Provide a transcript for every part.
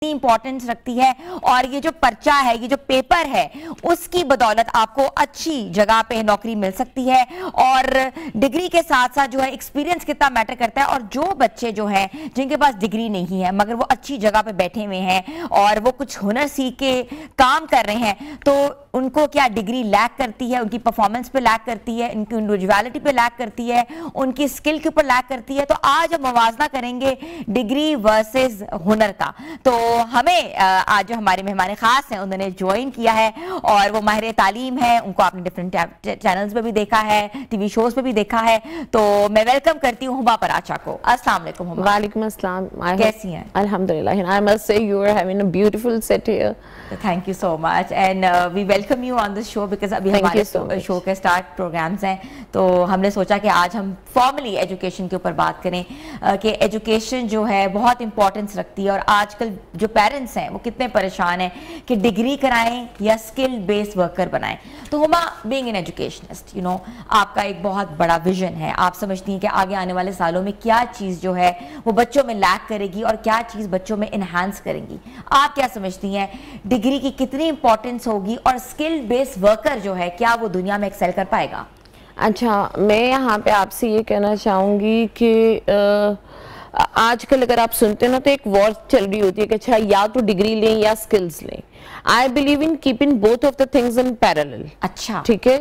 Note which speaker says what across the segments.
Speaker 1: Importance रखती है, और ये जो पर्चा है, ये जो पेपर है, उसकी बदौलत आपको अच्छी जगह पे नौकरी मिल सकती है। और डिग्री के साथ साथ जो है एक्सपीरियंस कितना मैटर करता है। और जो बच्चे जो है जिनके पास डिग्री नहीं है मगर वो अच्छी जगह पे बैठे हुए हैं और वो कुछ हुनर सीख के काम कर रहे हैं, तो उनको क्या डिग्री लैक करती है, उनकी परफॉर्मेंस पे लैक करती है, उनकी इंडिविजुअलिटी पे लैक करती है, उनकी स्किल के ऊपर लैक करती है। तो आज हम मवाजना करेंगे डिग्री वर्सेस हुनर का। तो हमें आज जो हमारे मेहमान खास हैं उन्होंने ज्वाइन किया है और वो माहिर तालीम है, उनको आपने डिफरेंट चैनल्स पे भी देखा है, टीवी शोज पे भी देखा है। तो मैं वेलकम करती हूँ हुमा पराचा को। अस्सलाम वालेकुम हुमा।
Speaker 2: वालेकुम अस्सलाम।
Speaker 1: कैसी हैं?
Speaker 2: अल्हम्दुलिल्लाह। I must say you are having a beautiful set here.
Speaker 1: Thank you so much and we welcome you on this show because अभी हमारे शो के स्टार्ट प्रोग्राम्स हैं, तो हमने सोचा कि आज हम फॉर्मली एजुकेशन के ऊपर बात करें कि एजुकेशन जो है बहुत इंपॉर्टेंस रखती है। और आजकल जो पेरेंट्स हैं वो कितने परेशान हैं कि डिग्री कराएं या स्किल बेस्ड वर्कर बनाएं। तो Huma, being an educationist, you know, आपका एक बहुत बड़ा विजन है। आप समझती हैं कि आगे आने वाले सालों में क्या चीज़ जो है वो बच्चों में लैक करेगी और क्या चीज़ बच्चों में इन्हांस करेंगी। आप क्या समझती हैं, डिग्री की कितनी इंपॉर्टेंस होगी और स्किल बेस्ड वर्कर जो है क्या वो दुनिया में एक्सेल कर पाएगा?
Speaker 2: अच्छा, मैं यहाँ पे आपसे ये कहना चाहूँगी कि आजकल अगर आप सुनते हैं ना तो एक वॉर चल रही होती है कि अच्छा या तो डिग्री लें या स्किल्स लें। I believe in keeping both of the things in parallel.
Speaker 1: अच्छा,
Speaker 2: ठीक है।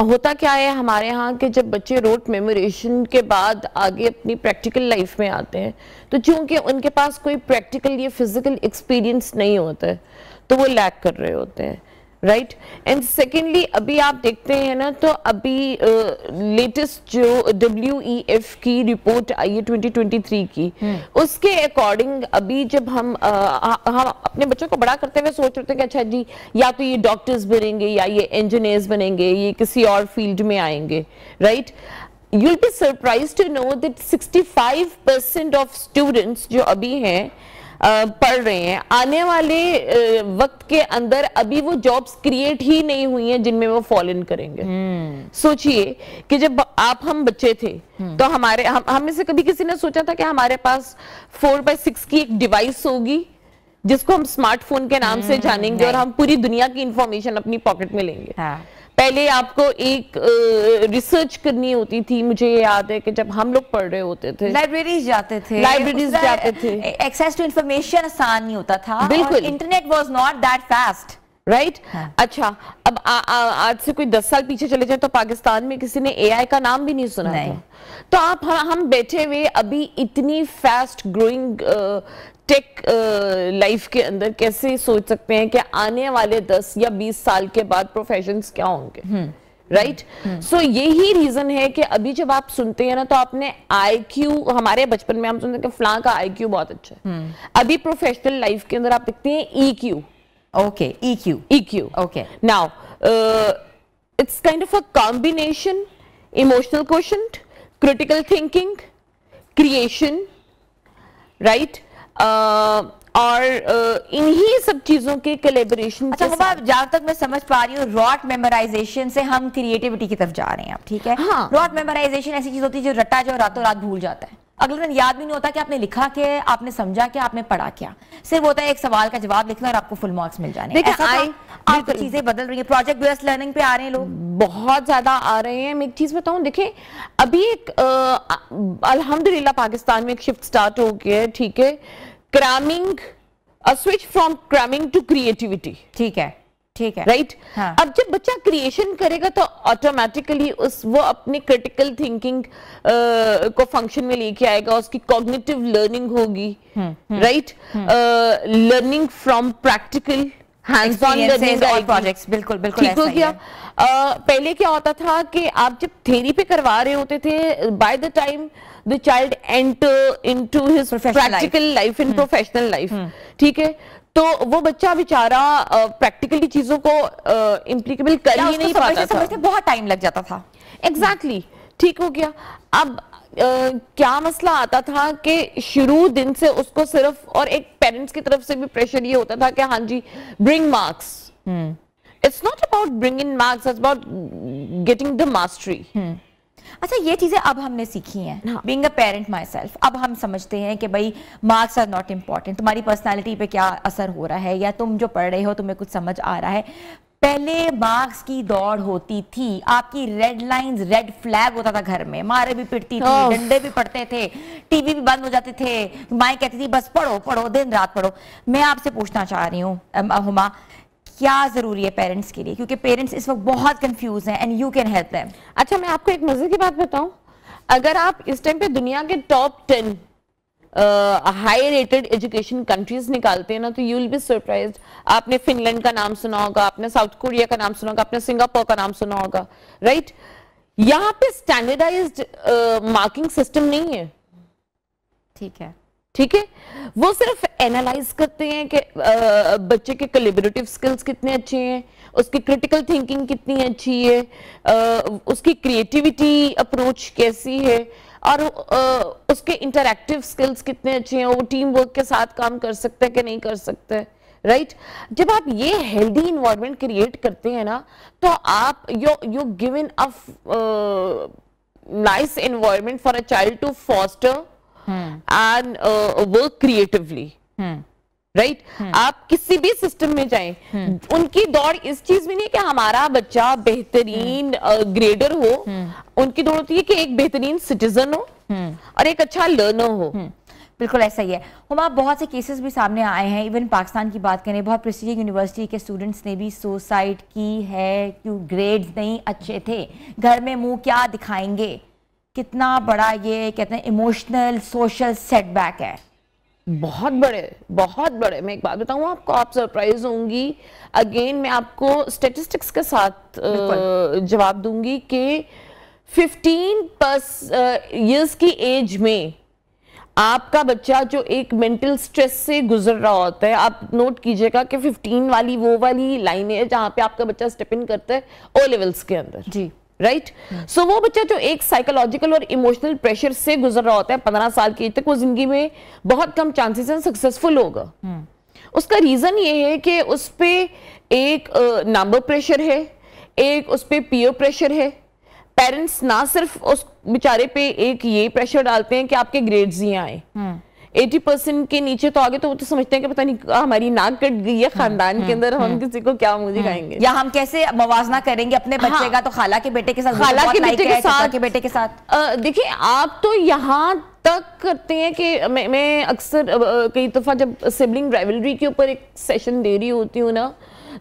Speaker 2: होता क्या है हमारे यहाँ कि जब बच्चे रोट मेमोरेशन के बाद आगे अपनी प्रैक्टिकल लाइफ में आते हैं तो चूंकि उनके पास कोई प्रैक्टिकल या फिजिकल एक्सपीरियंस नहीं होता है तो वो लैक कर रहे होते हैं, राइट। एंड सेकेंडली अभी आप देखते हैं ना तो अभी लेटेस्ट जो WEF की रिपोर्ट आई है 2023 की, उसके अकॉर्डिंग अभी जब हम अपने बच्चों को बड़ा करते हुए सोच रहे थे कि अच्छा जी या तो ये डॉक्टर्स बनेंगे या ये इंजीनियर्स बनेंगे, ये किसी और फील्ड में आएंगे, right. You'll be surprised to know that 65% of students जो अभी हैं पढ़ रहे हैं, आने वाले वक्त के अंदर अभी वो जॉब्स क्रिएट ही नहीं हुई हैं जिनमें वो फॉल इन करेंगे। सोचिए कि जब हम बच्चे थे तो हम में से कभी किसी ने सोचा था कि हमारे पास 4x6 की एक डिवाइस होगी जिसको हम स्मार्टफोन के नाम से जानेंगे और हम पूरी दुनिया की इंफॉर्मेशन अपनी पॉकेट में लेंगे। हाँ। पहले आपको एक रिसर्च करनी होती थी। मुझे याद है कि जब हम लोग पढ़ रहे होते थे लाइब्रेरीज जाते थे,
Speaker 1: एक्सेस टू इंफॉर्मेशन आसान नहीं होता था, बिल्कुल, internet was not that fast,
Speaker 2: right. अच्छा, अब आज से कोई 10 साल पीछे चले जाए तो पाकिस्तान में किसी ने AI का नाम भी नहीं सुना था। तो हम बैठे हुए अभी इतनी फास्ट ग्रोइंग टेक लाइफ के अंदर कैसे सोच सकते हैं कि आने वाले 10 या 20 साल के बाद प्रोफेशंस क्या होंगे, राइट। सो यही रीजन है कि अभी जब आप सुनते हैं ना तो आपने IQ, हमारे बचपन में हम सुनते हैं कि फलां का IQ बहुत अच्छा है, अभी प्रोफेशनल लाइफ के अंदर आप देखते हैं EQ।
Speaker 1: Okay, EQ. Okay.
Speaker 2: Now, it's kind of a combination: emotional quotient, critical thinking, creation, right? और इन्हीं सब चीजों के कोलैबोरेशन।
Speaker 1: अच्छा, जहां तक मैं समझ पा रही हूँ रॉट मेमोराइजेशन से हम क्रिएटिविटी की तरफ जा रहे हैं, ठीक है? हाँ। रॉट मेमोराइजेशन ऐसी चीज होती है जो रटा जो रातों रात भूल जाता है, अगले दिन याद भी नहीं होता कि आपने लिखा क्या, आपने समझा क्या, आपने पढ़ा क्या। सिर्फ होता है एक सवाल का जवाब लिखना और आपको फुल मार्क्स मिल जाने। देखिए चीजें बदल रही है, प्रोजेक्ट बेस्ड लर्निंग पे आ रहे हैं लोग,
Speaker 2: बहुत ज्यादा आ रहे हैं। मैं एक चीज बताऊं, देखिए अभी एक अल्हम्दुलिल्लाह पाकिस्तान में एक शिफ्ट स्टार्ट हो गया है, ठीक है, cramming, a switch from cramming to creativity,
Speaker 1: ठीक है, ठीक है,
Speaker 2: राइट। हाँ। अब जब बच्चा क्रिएशन करेगा तो ऑटोमेटिकली वो अपने क्रिटिकल थिंकिंग को फंक्शन में लेके आएगा, उसकी कॉग्निटिव लर्निंग होगी, right, learning from practical hands on learning और प्रोजेक्ट्स। बिल्कुल बिल्कुल ठीक हो गया। पहले क्या होता था कि आप जब थ्योरी पे करवा रहे होते थे, by the time the child enter into his practical life in professional life, ठीक है, तो वो बच्चा बेचारा प्रैक्टिकली चीजों को इम्प्लीकेबल कर ही नहीं पाता था,
Speaker 1: बहुत टाइम लग जाता था।
Speaker 2: एग्जैक्टली, ठीक हो गया। अब क्या मसला आता था कि शुरू दिन से उसको सिर्फ, और एक पेरेंट्स की तरफ से भी प्रेशर ये होता था कि हाँ जी bring marks. It's not about bringing marks, it's about getting the mastery.
Speaker 1: अच्छा, ये चीजें अब हमने सीखी हैं, being a parent myself. अब हम समझते हैं कि भाई मार्क्स आर नॉट इम्पॉर्टेंट, तुम्हारी पर्सनालिटी पे क्या असर हो रहा है, या तुम जो पढ़ रहे हो तुम्हें कुछ समझ आ रहा है। पहले मार्क्स की दौड़ होती थी, आपकी रेड लाइंस, रेड फ्लैग होता था घर में, मारे भी पिटती थी, डंडे भी पड़ते थे, टीवी भी बंद हो जाते थे, माँ कहती थी बस पढ़ो पढ़ो, दिन रात पढ़ो। मैं आपसे पूछना चाह रही हूँ हुमा, क्या जरूरी है पेरेंट्स के लिए, क्योंकि पेरेंट्स इस वक्त बहुत कंफ्यूज हैं and you can help them.
Speaker 2: अच्छा, मैं आपको एक मजे की बात बताऊं, अगर आप इस टाइम पे दुनिया के top 10 high rated education countries निकालते हैं ना, तो यू विल बी सरप्राइज्ड। आपने फिनलैंड का नाम सुना होगा, आपने साउथ कोरिया का नाम सुना होगा, आपने सिंगापुर का नाम सुना होगा, राइट? यहाँ पे स्टैंडर्डाइज्ड मार्किंग सिस्टम नहीं है,
Speaker 1: ठीक है,
Speaker 2: ठीक है। वो सिर्फ एनालाइज करते हैं कि बच्चे के कोलैबोरेटिव स्किल्स कितने अच्छे हैं, उसकी क्रिटिकल थिंकिंग कितनी अच्छी है, उसकी क्रिएटिविटी अप्रोच कैसी है, और उसके इंटरैक्टिव स्किल्स कितने अच्छे हैं, वो टीम वर्क के साथ काम कर सकते हैं कि नहीं कर सकते, राइट? जब आप ये हेल्दी इन्वायरमेंट क्रिएट करते हैं ना, तो आप you given a nice environment for a child to foster and work creatively, right? आप किसी भी सिस्टम में जाएं, उनकी दौड़ इस चीज में नहीं कि हमारा बच्चा बेहतरीन ग्रेडर हो, उनकी दौड़ होती है कि एक बेहतरीन सिटीजन हो और एक अच्छा लर्नर हो।
Speaker 1: बिल्कुल ऐसा ही है। हुमा, बहुत से केसेस भी सामने आए हैं, इवन पाकिस्तान की बात करें, बहुत प्रेस्टीजियस यूनिवर्सिटी के स्टूडेंट्स ने भी सुसाइड की है क्यों ग्रेड्स नहीं अच्छे थे। घर में मुंह क्या दिखाएंगे, कितना बड़ा ये कहते हैं इमोशनल सोशल सेटबैक है।
Speaker 2: बहुत बड़े। मैं एक बात बताऊं आपको, आप सरप्राइज होंगी। अगेन मैं आपको स्टेटिस्टिक्स के साथ जवाब दूंगी कि 15 इयर्स की एज में आपका बच्चा जो एक मेंटल स्ट्रेस से गुजर रहा होता है, आप नोट कीजिएगा कि 15 वाली वो वाली लाइन है जहां पे आपका बच्चा स्टेप इन करता है ओ लेवल्स के अंदर, जी, राइट? सो वो बच्चा जो एक साइकोलॉजिकल और इमोशनल प्रेशर से गुजर रहा होता है 15 साल की एज तक, वो जिंदगी में बहुत कम चांसेस हैं सक्सेसफुल होगा। उसका रीजन ये है कि उस पे एक नंबर प्रेशर है, एक उस पे पीयर प्रेशर है। पेरेंट्स ना सिर्फ उस बेचारे पे एक ये प्रेशर डालते हैं कि आपके ग्रेड्स ही आए, 80% के नीचे तो आगे तो वो तो समझते हैं कि पता नहीं हमारी नाक कट गई है खानदान के अंदर, हम किसी को क्या मुंह दिखाएंगे,
Speaker 1: या हम कैसे मवाजना करेंगे अपने बच्चे का, तो खाला के बेटे के साथ,
Speaker 2: खाला के बेटे के साथ,
Speaker 1: के बेटे के साथ।
Speaker 2: देखिए, आप तो यहाँ तक करते हैं कि मैं अक्सर कई दफा जब सिबलिंग राइवलरी के ऊपर एक सेशन दे रही होती हूँ ना,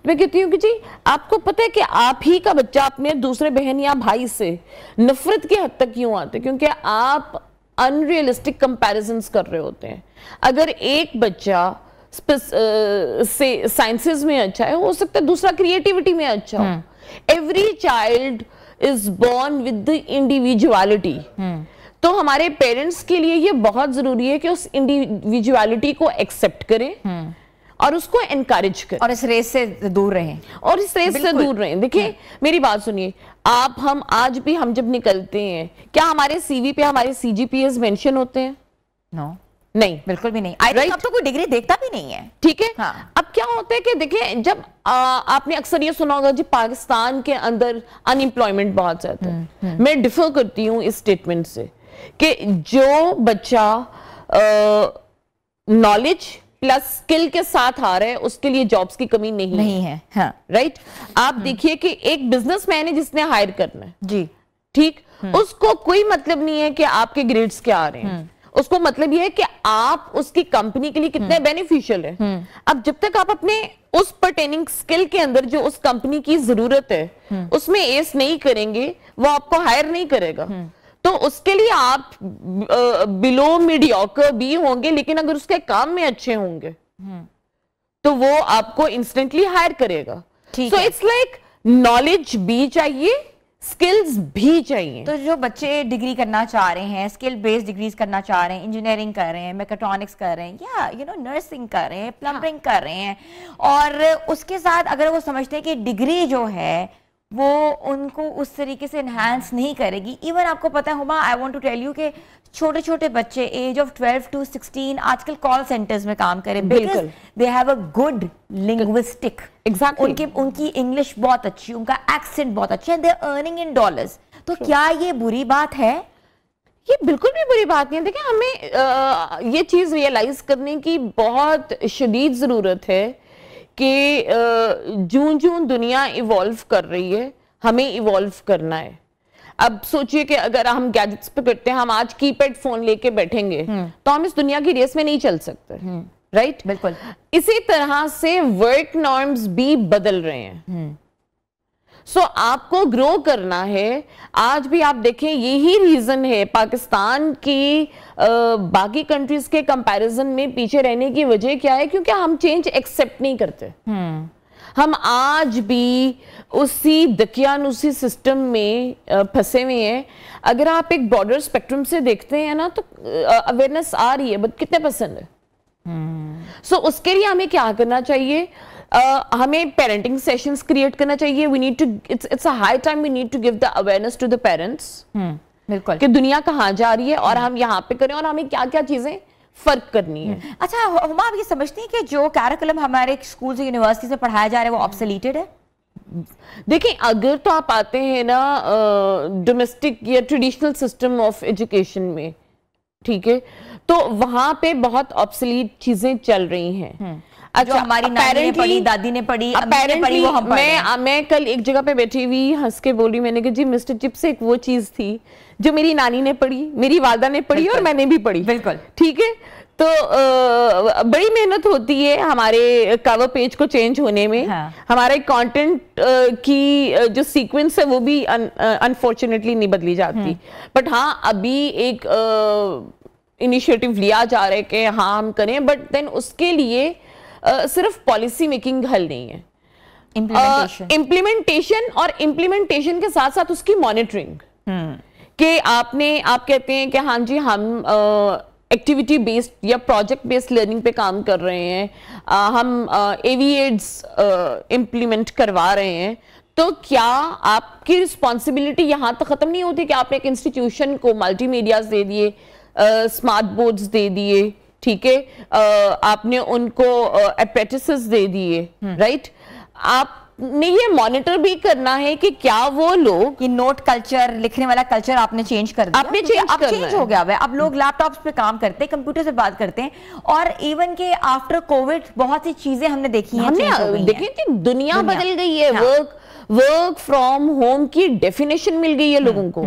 Speaker 2: मैं कहती हूँ कि जी आपको पता है कि आप ही का बच्चा अपने दूसरे बहन या भाई से नफरत की हद तक क्यों आते, क्योंकि आप अनरियलिस्टिक कंपैरिजंस कर रहे होते हैं। अगर एक बच्चा से साइंसेस में अच्छा है, हो सकता है दूसरा क्रिएटिविटी में अच्छा हो। Every child is born with the individuality. तो हमारे पेरेंट्स के लिए ये बहुत जरूरी है कि उस इंडिविजुअलिटी को एक्सेप्ट करें और उसको एनकरेज करें
Speaker 1: और इस रेस से दूर रहें,
Speaker 2: देखिए मेरी बात सुनिए, हम आज भी हम जब निकलते हैं, क्या हमारे सीवी पे हमारे सीजीपीएस मेंशन होते हैं?
Speaker 1: नो,
Speaker 2: नहीं,
Speaker 1: बिल्कुल भी नहीं। राइट? अब तो कोई डिग्री देखता भी नहीं है,
Speaker 2: ठीक है। हाँ। अब क्या होता है कि देखिए, जब आपने अक्सर ये सुना होगा जी पाकिस्तान के अंदर अनएम्प्लॉयमेंट बहुत ज्यादा है। मैं डिफर करती हूँ इस स्टेटमेंट से कि जो बच्चा नॉलेज प्लस स्किल के साथ आ रहा है, उसके लिए जॉब्स की कमी नहीं है। हाँ। राइट? आप देखिए कि एक बिजनेसमैन है जिसने हायर करना है, जी, ठीक, उसको कोई मतलब नहीं है कि आपके ग्रेड्स क्या आ रहे हैं, उसको मतलब ये है कि आप उसकी कंपनी के लिए कितने बेनिफिशियल है। अब जब तक आप अपने उस पर्टेनिंग स्किल के अंदर जो उस कंपनी की जरूरत है उसमें एस नहीं करेंगे, वो आपको हायर नहीं करेगा। तो उसके लिए आप बिलो मीडियोकर भी होंगे, लेकिन अगर उसके काम में अच्छे होंगे तो वो आपको इंस्टेंटली हायर करेगा। सो इट्स लाइक नॉलेज भी चाहिए, स्किल्स भी चाहिए।
Speaker 1: तो जो बच्चे डिग्री करना चाह रहे हैं, स्किल बेस्ड डिग्रीज करना चाह रहे हैं, इंजीनियरिंग कर रहे हैं, मैकेट्रॉनिक्स कर रहे हैं, या नर्सिंग कर रहे हैं, प्लम्बिंग कर रहे हैं, और उसके साथ अगर वो समझते हैं कि डिग्री जो है वो उनको उस तरीके से एनहांस नहीं करेगी। इवन आपको पता है Huma, I want to tell you कि छोटे छोटे बच्चे एज ऑफ 12 to 16 आजकल कॉल सेंटर्स में काम करें, because they have a good linguistic, उनकी इंग्लिश बहुत अच्छी, उनका एक्सेंट बहुत अच्छा है, they are earning in dollars. तो क्या ये बुरी बात है?
Speaker 2: ये बिल्कुल भी बुरी बात नहीं है। देखिए, हमें ये चीज रियलाइज करने की बहुत शदीद जरूरत है कि जूं दुनिया इवॉल्व कर रही है, हमें इवॉल्व करना है। अब सोचिए कि अगर हम गैजेट्स पे करते हैं, हम आज कीपैड फोन लेके बैठेंगे तो हम इस दुनिया की रेस में नहीं चल सकते, राइट?
Speaker 1: बिल्कुल।
Speaker 2: इसी तरह से वर्क नॉर्म्स भी बदल रहे हैं। सो आपको ग्रो करना है। आज भी आप देखें, यही रीजन है पाकिस्तान की बाकी कंट्रीज के कंपैरिजन में पीछे रहने की वजह क्या है? क्योंकि हम चेंज एक्सेप्ट नहीं करते। हम आज भी उसी दकियानुसी सिस्टम में फंसे हुए हैं। अगर आप एक ब्रॉडर स्पेक्ट्रम से देखते हैं ना, तो अवेयरनेस आ रही है, बट कितने % है? सो उसके लिए हमें क्या करना चाहिए? हमें पेरेंटिंग सेशंस क्रिएट करना चाहिए। We need to, it's a high time we need to give the awareness to the parents,
Speaker 1: बिल्कुल,
Speaker 2: कि दुनिया कहाँ जा रही है और हम यहाँ पे करें और हमें क्या क्या चीजें फर्क करनी है।
Speaker 1: अच्छा हुमा, आप ये समझती हैं कि जो कैरिकुलम हमारे स्कूल से यूनिवर्सिटी से पढ़ाया जा रहा है वो ऑब्सोलीटेड है?
Speaker 2: देखिए, अगर तो आप आते हैं ना डोमेस्टिक या ट्रेडिशनल सिस्टम ऑफ एजुकेशन में, ठीक है, तो वहां पे बहुत ऑब्सोलीट चीजें चल रही हैं।
Speaker 1: जो हमारी नानी ने पढ़ी, दादी ने पढ़ी, अम्मी ने पढ़ी, वो हम
Speaker 2: मैं कल एक जगह पे बैठी हुई हंस के बोली, मैंने कहा जी मिस्टर चिप्स, एक वो चीज थी जो मेरी नानी ने पढ़ी, मेरी वालदा ने पढ़ी और मैंने भी पढ़ी।
Speaker 1: बिल्कुल,
Speaker 2: ठीक है। तो बड़ी मेहनत होती है हमारे कवर पेज को चेंज होने में। हाँ। हमारे कंटेंट की जो सीक्वेंस है वो भी अनफॉर्चुनेटली नहीं बदली जाती। बट हाँ, अभी एक इनिशिएटिव लिया जा रहा है कि हाँ हम करें, बट देन उसके लिए सिर्फ पॉलिसी मेकिंग हल नहीं है, इम्प्लीमेंटेशन और इम्प्लीमेंटेशन के साथ साथ उसकी मॉनिटरिंग। कि आप कहते हैं कि हाँ जी हम एक्टिविटी बेस्ड या प्रोजेक्ट बेस्ड लर्निंग पे काम कर रहे हैं, हम एवीएड्स इम्प्लीमेंट करवा रहे हैं, तो क्या आपकी रिस्पॉन्सिबिलिटी यहाँ तक खत्म नहीं होती कि आपने एक इंस्टीट्यूशन को मल्टीमीडियाज दे दिए, स्मार्ट बोर्ड्स दे दिए, ठीक है, आपने उनको अप्रेंटिसेस दे दिए, राइट? आपने ये मॉनिटर भी करना है कि क्या वो लोग,
Speaker 1: ये नोट कल्चर, लिखने वाला कल्चर आपने चेंज कर दिया,
Speaker 2: आपने चेंज
Speaker 1: हो गया है। अब लोग लैपटॉप्स पे काम करते हैं, कंप्यूटर से बात करते हैं, और इवन के आफ्टर कोविड बहुत सी चीजें हमने देखी हैं,
Speaker 2: देखी कि दुनिया बदल गई है। वर्क फ्रॉम होम की डेफिनेशन मिल गई है लोगों को।